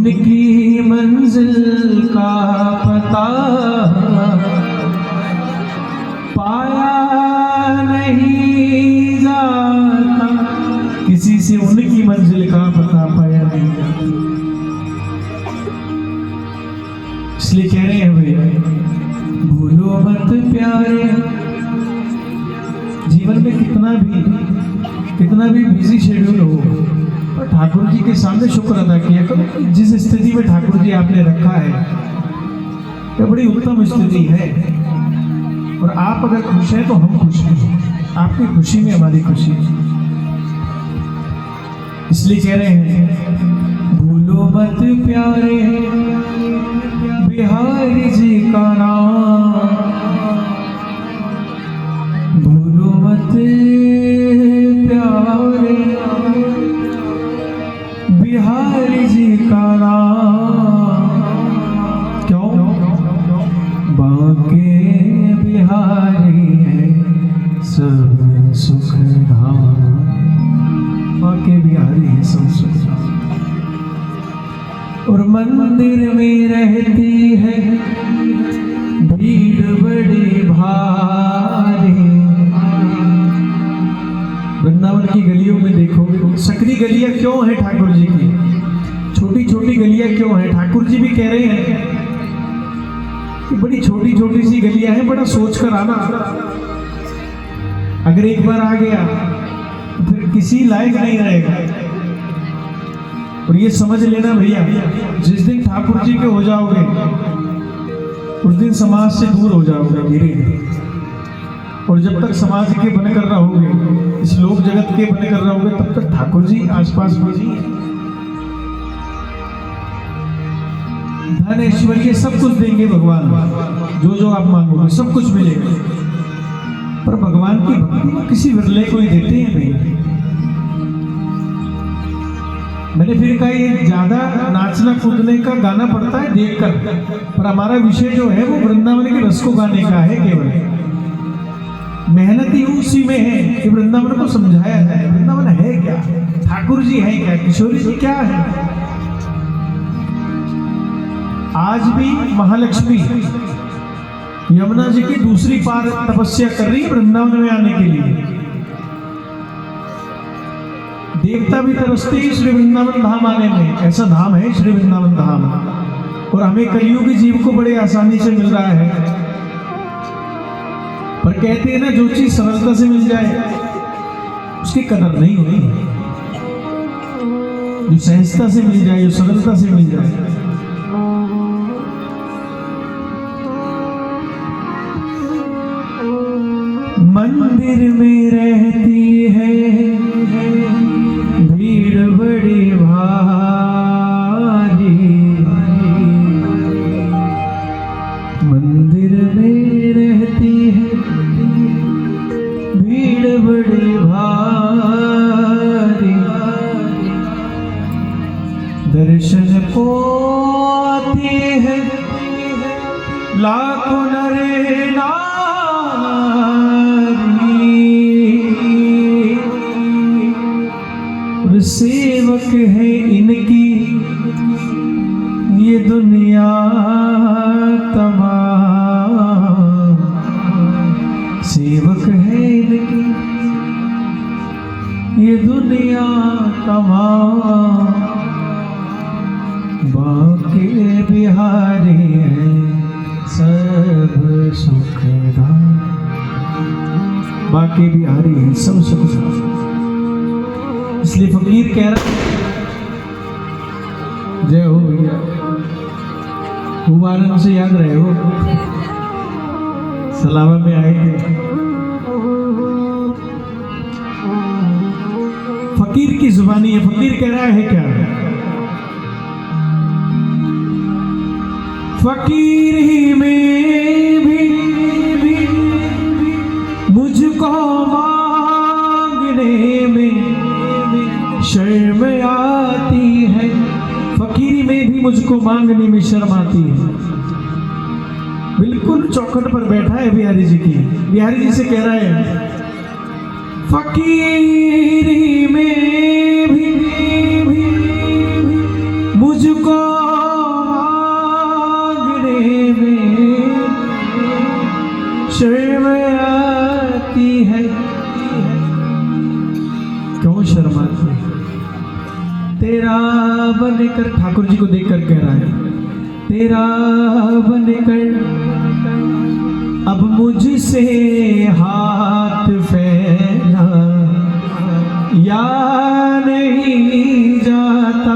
उनकी मंजिल का पता पाया नहीं जाता। किसी से उनकी मंजिल का पता पाया नहीं जाता। इसलिए कह रहे हैं भैया, भूलो मत प्यारे। जीवन में कितना भी बिजी शेड्यूल हो, और ठाकुर जी के सामने शुक्र अदा किया करो। जिस स्थिति में ठाकुर जी आपने रखा है, यह बड़ी उत्तम स्थिति है। और आप अगर खुश हैं तो हम खुश हैं। आपकी खुशी में हमारी खुशी है। इसलिए कह रहे हैं, भूलो मत प्यारे बिहारी जी का नाम। भूलो मत प्यारे बिहारी जी का नाम। क्यों? बाके बिहारी है सब सुख धाम। बाके बिहारी है सब सुख धाम। और मंदिर में रहती है भीड़ बड़ी भारी। वृंदावन की गलियों में देखोगे, सकरी गलियां क्यों है ठाकुर जी की? छोटी छोटी गलियां क्यों है? ठाकुर जी भी कह रहे हैं कि बड़ी छोटी छोटी सी गलियां हैं, बड़ा सोच कर आना। अगर एक बार आ गया तो फिर किसी लायक नहीं रहेगा। और ये समझ लेना भैया, जिस दिन ठाकुर जी के हो जाओगे उस दिन समाज से दूर हो जाओगे धीरे धीरे। और जब तक समाज के बनकर रहोगे, इस लोक जगत के बनकर रहोगे, तब तक ठाकुर जी आसपास बजी। धन ऐश्वर्य सब कुछ देंगे भगवान, जो आप मांगोगे सब कुछ मिलेगा। पर भगवान की भक्ति किसी विरले को ही देते हैं भैया। मैंने फिर कहा, ये ज्यादा नाचना कूदने का गाना पड़ता है देखकर, पर हमारा विषय जो है वो वृंदावन के रस को गाने का है। केवल मेहनत ही उसी में है कि वृंदावन को समझाया जाए। वृंदावन है क्या, ठाकुर जी है क्या, किशोरी जी क्या है। आज भी महालक्ष्मी यमुना जी की दूसरी पार तपस्या कर रही है वृंदावन में आने के लिए। देवता भी तरसते हैं श्री वृंदावन धाम आने में। ऐसा धाम है श्री वृंदावन धाम, और हमें कलियुगी जीव को बड़े आसानी से मिल रहा है। पर कहते हैं ना, जो चीज सरलता से मिल जाए उसकी कदर नहीं होती। जो सहजता से मिल जाए, जो सरलता से मिल जाए। मंदिर में रहती है भीड़ बड़ी भारी। मंदिर में रहती है भीड़ बड़ी भारी। दर्शन को आती है लाखों नरे नारी। सेवक है इनकी ये दुनिया तमाम। सेवक है इनकी ये दुनिया तमाम। बाके बिहारी है सब सुखदाम। बाके बिहारी है सब सुखदाम। इसलिए फकीर कह रहा, जय हो भैया, खूब आनंद से याद रहे हो। सलावा में आए थे। फकीर की जुबानी है। फकीर कह रहा है क्या? फकीर ही में भी मुझको मांगने में शर्म आती है। फकीरी में भी मुझको मांगने में शर्म आती है। बिल्कुल चौखट पर बैठा है बिहारी जी की। बिहारी जी से कह रहा है, फकीरी में भी मुझको शर्म आती है, क्यों शर्माती है? तेरा बनकर, ठाकुर जी को देखकर कह रहा है, तेरा बनकर अब मुझसे हाथ फैला या नहीं जाता।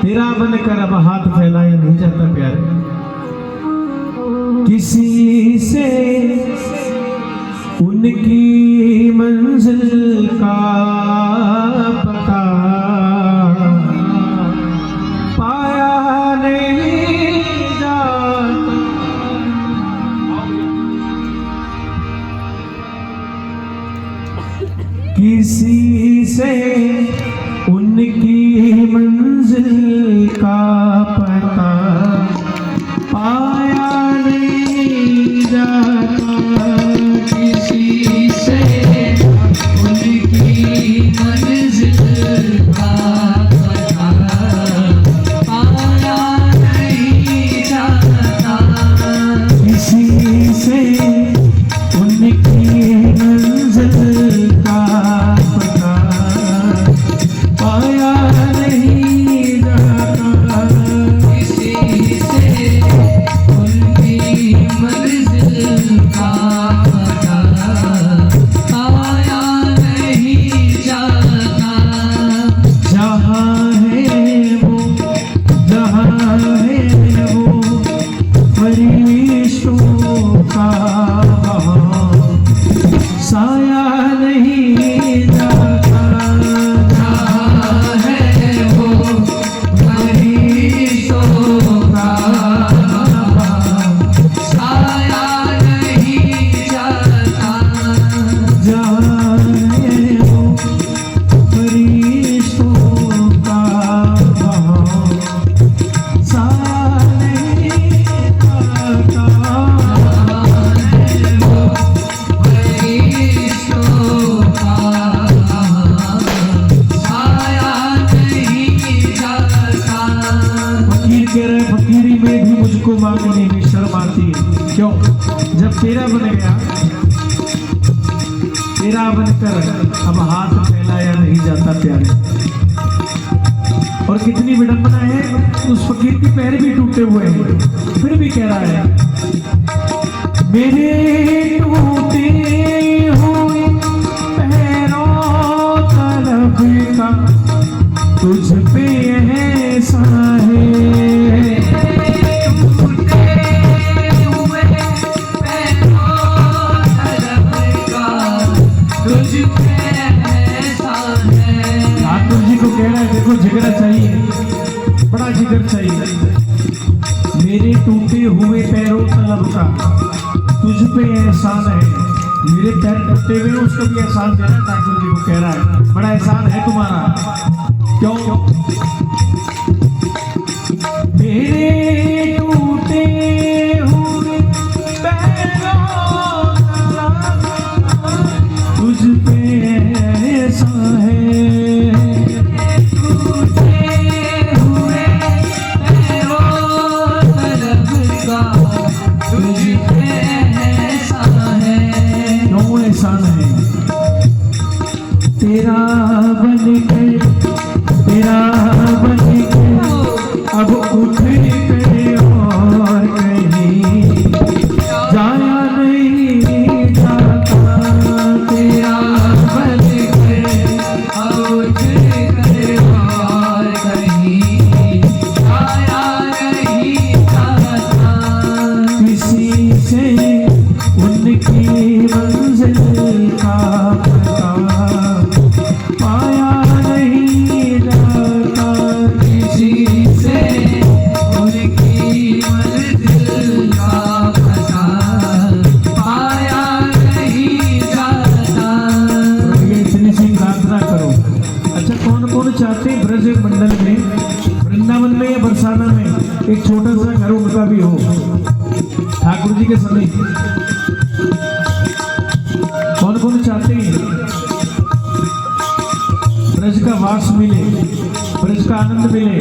तेरा बनकर अब हाथ फैलाया नहीं जाता प्यारे, किसी से उनकी मंजिल का पता पाया नहीं जाता। किसी से उनकी मंजिल का पता पाया नहीं जाता। किसी से उनकी मंजिल का पता पाया नहीं जाता। किसी से उनकी मंजिल का पता पाया नहीं जाता। किसी से उनकी मंजिल का पता पाया नहीं जाता। जहाँ है वो, जहाँ है वो फरिश्तों का साया नहीं जाता। जहाँ है वो फरिश्तों का साया नहीं जाता। जहाँ है वो फरिश्तों का साया नहीं जाता। फकीर कह रहे, फकीरी में भी मुझको मांगने में शर्म आती है, क्यों? जब तेरा बन गया, तेरा बनकर अब हाथ फैलाया नहीं जाता प्यारे। और कितनी विडंबना है, उस फकीर के पैर भी टूटे हुए हैं, फिर भी कह रहा है, मेरे टूटे हुए पैरों तलब का तुझ पे एहसान है। ठाकुर जी को कह रहा है, देखो जिगरा चाहिए, बड़ा जिगर चाहिए। मेरे टूटे हुए पैरों तलब का तुझ पे एहसान है। मेरे पैर टूटे हुए, उसको भी एहसान देना। ठाकुर जी को कह रहा है, बड़ा एहसान है तुम्हारा, क्यों? मेरे टूटे हुए पैरों तलब तुझ पे एहसान है। हुए पैरों तलब का तुझ पे एहसान है। क्यों एहसान है? तेरा बनकर, तेरा बनकर अब उठ पे और कहीं जाया नहीं जाता। तेरा बनकर अब उठ कर और कहीं आया नहीं जाता। किसी से उनकी मंजिल का पता पाया नहीं जाता। किसी से उनकी मंजिल का पता पाया नहीं जाता। ये इतनी सी प्रार्थना करो। अच्छा, कौन कौन चाहते हैं ब्रज मंडल में, वृंदावन में या बरसाना में एक छोटा सा घर उनका भी हो ठाकुर जी के समय? कौन कौन चाहते हैं ब्रज का वास मिले, ब्रज का आनंद मिले,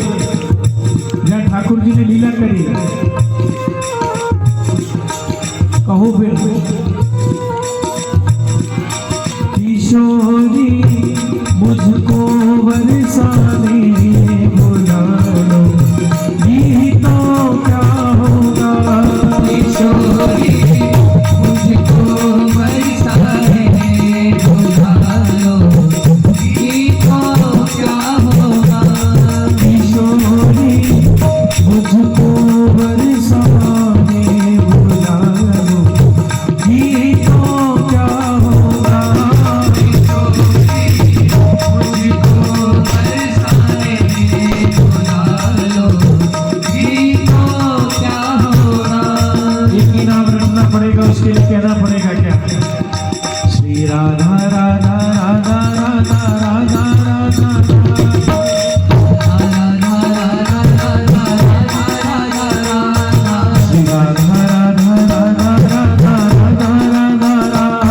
जहाँ ठाकुर जी ने लीला करी? कहो फिर। किशोरी मुझको बरसाने बुला लो, गीतों क्या होगा। किशोरी मुझको बरसाने बुला लो, गीतों क्या होगा। किशोरी मुझको बरसाने बुला लो, गीतों क्या होगा। मुझको बरसाने बुला लो, गीतों क्या होगा। एक ही नाम रखना पड़ेगा, उसके लिए कहना पड़ेगा क्या। श्री राधा राधा राधा राधा राधा राधा श्री राधा राधा राधा राधा राधा राधा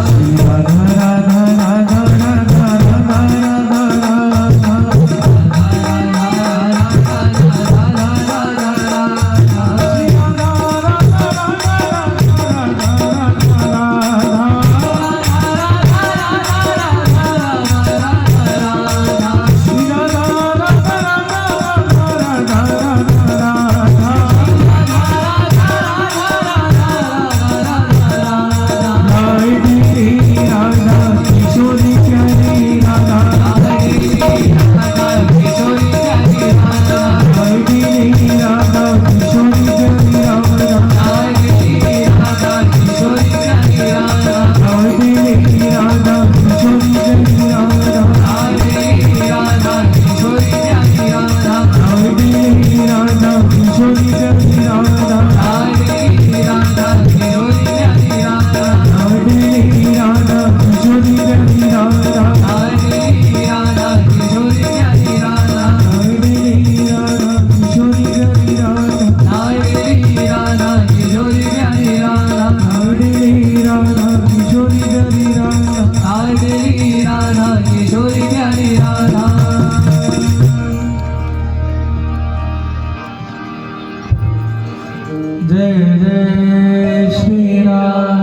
श्री राधा राधा राधा राधा किशोरी प्यारी राधा राधा किशोरी प्यारी राधा राधा किशोरी प्यारी राधा राधा किशोरी प्यारी राधा राधा किशोरी प्यारी राधा राधा किशोरी प्यारी राधा राधा किशोरी प्यारी राधा राधा किशोरी प्यारी राधा राधा किशोरी प्यारी राधा राधा किशोरी प्यारी राधा किशोरी प्यारी राधा राधा किशोरी प्यारी राधा राधा किशोरी प्यारी राधा राधा किशोरी प्यारी राधा। जय जय श्री राम।